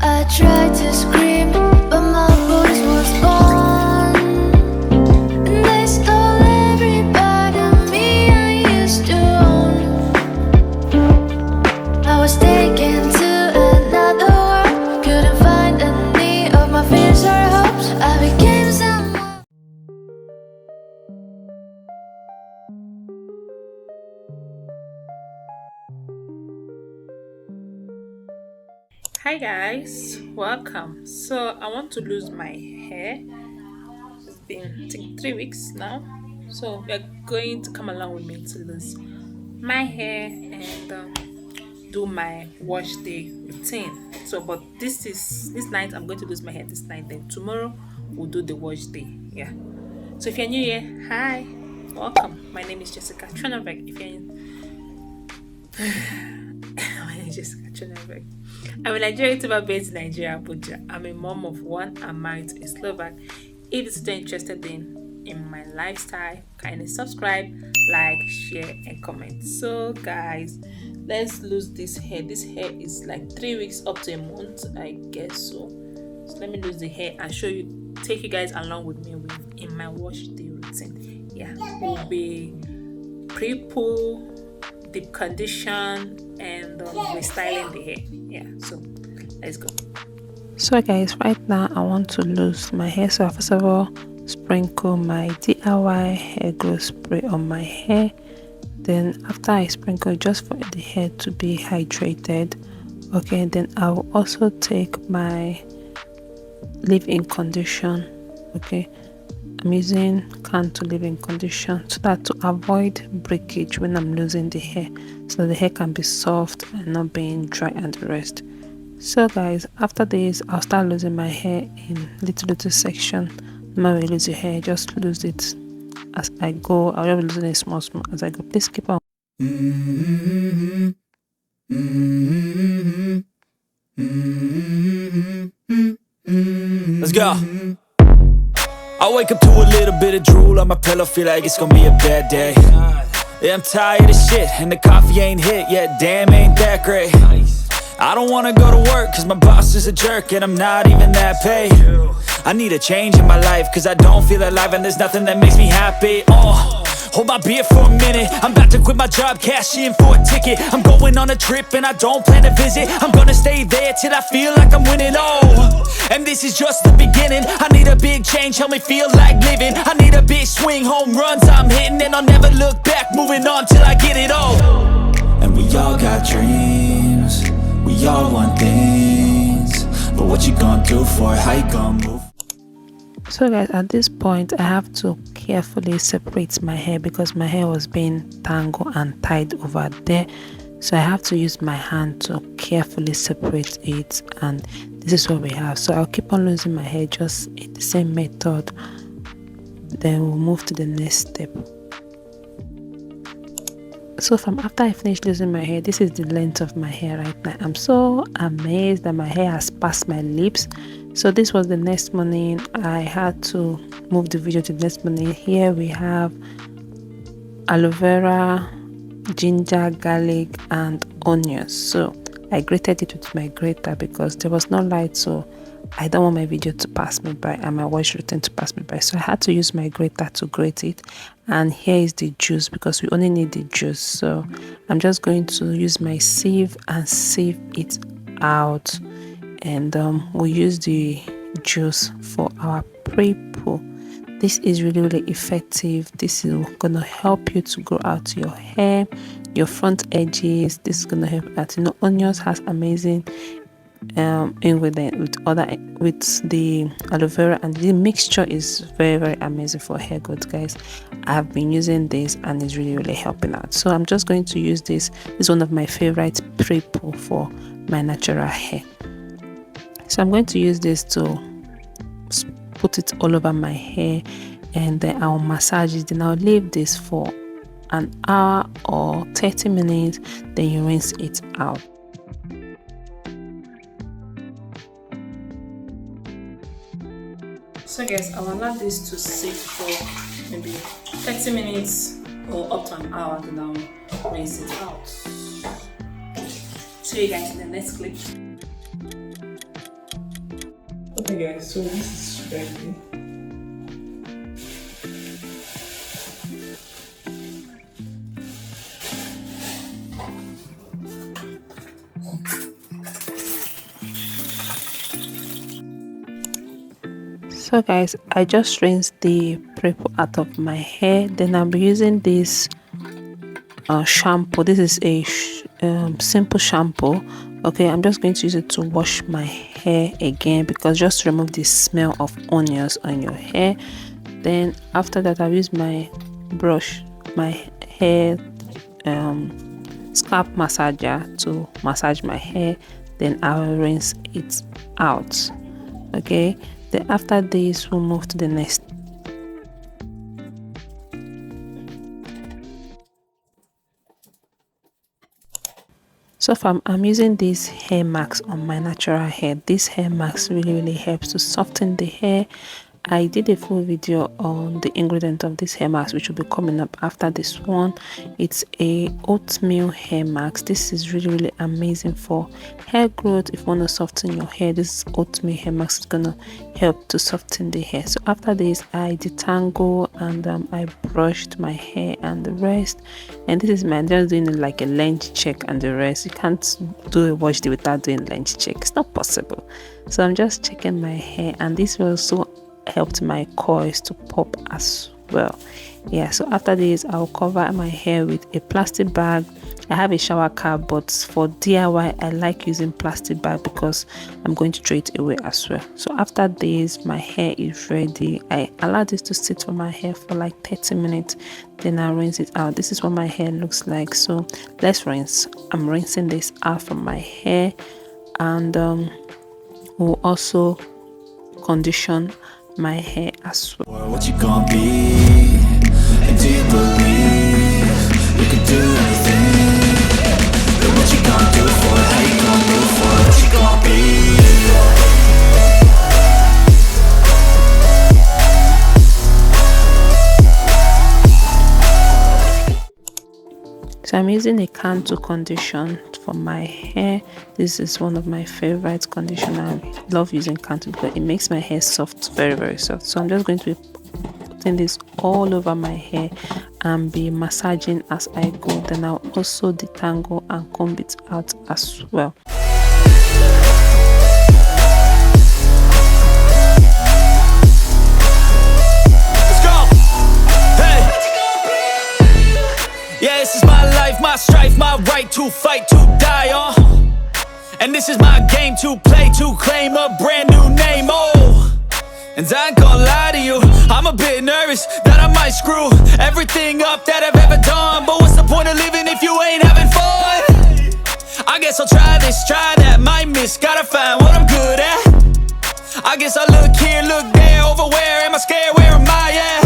I tried to scream, but my voice was gone. And they stole every part of me I used to own. I was taken to another world, couldn't find any of my fears or hopes. I became someone. Hi guys, welcome. So I want to lose my hair. It's been I think 3 weeks now. So we're going to come along with me to lose my hair and do my wash day routine. So but this night I'm going to lose my hair this night, then tomorrow we'll do the wash day. Yeah. So if you're new here, hi, welcome. My name is Jessica Tronavec. If you're my name is Jessica Tronavec. I'm a Nigerian YouTuber based in Nigeria, Abuja. I'm a mom of one and married to a Slovak. If you're still interested in my lifestyle, kindly subscribe, like, share, and comment. So guys, let's lose this hair. This hair is like 3 weeks up to a month, I guess so. So let me lose the hair and take you guys along with me in my wash day routine. Yeah, we'll be pre-poo, deep condition, and restyling the hair. Yeah, so let's go. So guys, right now I want to lose my hair. So first of all, sprinkle my DIY hair growth spray on my hair. Then after I sprinkle, just for the hair to be hydrated, okay, then I will also take my leave-in condition. Okay, I'm using can to leave-in condition so that to avoid breakage when I'm losing the hair, so the hair can be soft and not being dry and the rest. So guys, after this I'll start losing my hair in little section. Normally lose your hair, just lose it as I go. I'll be losing it small as I go. Please keep on. Let's go. I wake up to a little bit of drool on my pillow, feel like it's gonna be a bad day. Yeah, I'm tired of shit, and the coffee ain't hit yet, damn, ain't that great. I don't wanna go to work, cause my boss is a jerk, and I'm not even that paid. I need a change in my life, cause I don't feel alive, and there's nothing that makes me happy. Hold my beer for a minute, I'm about to quit my job, cash in for a ticket. I'm going on a trip and I don't plan to visit. I'm gonna stay there till I feel like I'm winning, and this is just the beginning. I need a big change, help me feel like living. I need a big swing, home runs I'm hitting, and I'll never look back, moving on till I get it all. And we all got dreams, we all want things, but what you gonna do for it, how you gonna move? So guys, at this point I have to carefully separate my hair because my hair was being tangled and tied over there. So I have to use my hand to carefully separate it, and this is what we have. So I'll keep on losing my hair just in the same method, then we'll move to the next step. So from after I finish losing my hair, this is the length of my hair right now. I'm so amazed that my hair has passed my lips. So this was the next morning. I had to move the video to the next morning. Here we have aloe vera, ginger, garlic, and onions. So I grated it with my grater because there was no light, so I don't want my video to pass me by and my wash routine to pass me by. So I had to use my grater to grate it. And here is the juice because we only need the juice. So I'm just going to use my sieve and sieve it out. And we'll use the juice for our pre-poo. This is really effective. This is gonna help you to grow out your hair, your front edges. This is gonna help that. You know, onions has amazing ingredient with the aloe vera, and the mixture is very amazing for hair growth, guys. I've been using this and it's really helping out. So I'm just going to use this. This is one of my favorite pre-poo for my natural hair. So I'm going to use this to put it all over my hair, and then I'll massage it. Then I'll leave this for an hour or 30 minutes, then you rinse it out. So guys, I'll allow this to sit for maybe 30 minutes or up to an hour, and then I'll rinse it out. See you guys in the next clip. Okay guys, so this is ready. So guys, I just rinsed the purple out of my hair. Then I'm using this shampoo. This is a simple shampoo. Okay, I'm just going to use it to wash my hair again, because just to remove the smell of onions on your hair. Then after that, I'll use my brush, my hair scalp massager to massage my hair. Then I'll rinse it out. Okay, then after this, we'll move to the next. So far, I'm using these hair masks on my natural hair. This hair mask really helps to soften the hair. I did a full video on the ingredient of this hair mask, which will be coming up after this one. It's a oatmeal hair mask. This is really amazing for hair growth. If you want to soften your hair, this oatmeal hair mask is gonna help to soften the hair. So after this, I detangle and I brushed my hair and the rest. And this is my just doing like a length check and the rest. You can't do a wash day without doing length check. It's not possible. So I'm just checking my hair, and this will also helped my coils to pop as well. Yeah, so after this, I'll cover my hair with a plastic bag. I have a shower cap, but for DIY I like using plastic bag because I'm going to throw it away as well. So after this, my hair is ready. I allow this to sit for my hair for like 30 minutes, then I'll rinse it out. This is what my hair looks like. So let's rinse. I'm rinsing this out from my hair, and we'll also condition my hair as well. What you gonna be? And do you believe you can do anything? But what you gonna do for it? How you gonna move for it? What you gonna be? So I'm using a can to condition for my hair. This is one of my favorite conditioner. I love using Cantu because it makes my hair soft, very soft. So I'm just going to be putting this all over my hair and be massaging as I go. Then I'll also detangle and comb it out as well. Yeah, this is my life, my strife, my right to fight, to die on. And this is my game to play, to claim a brand new name, oh. And I ain't gonna lie to you, I'm a bit nervous that I might screw everything up that I've ever done. But what's the point of living if you ain't having fun? I guess I'll try this, try that, might miss, gotta find what I'm good at. I guess I look here, look there, over where am I scared, where am I at?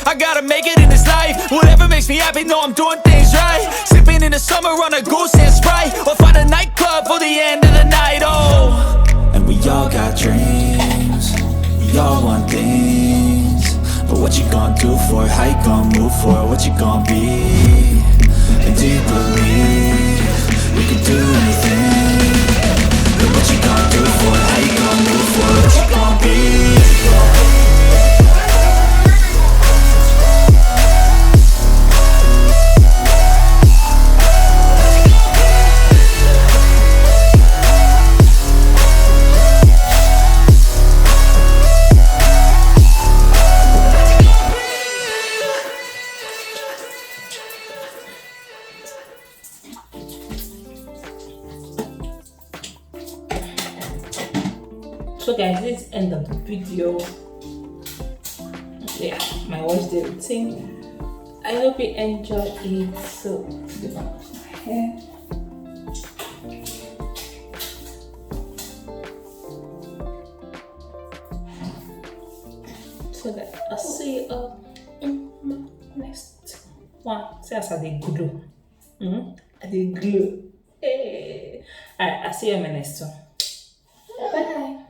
I gotta make it in this life. Whatever makes me happy, know I'm doing things right. Sipping in the summer on a goose and Sprite, or find a nightclub for the end of the night, oh. And we all got dreams, we all want things. But what you gonna do for it? How you gonna move for it? What you gonna be? And do you believe you can do anything? But what you gonna do for it? How you gonna move for it? What you gonna be? So guys, this is the end of the video. Yeah, my wash day routine. I hope you enjoy it. So the back of my hair. So that I'll see you up in my next one. See as I dey glue. I dey glue. Hey. Alright, I'll see you in my next one. Bye.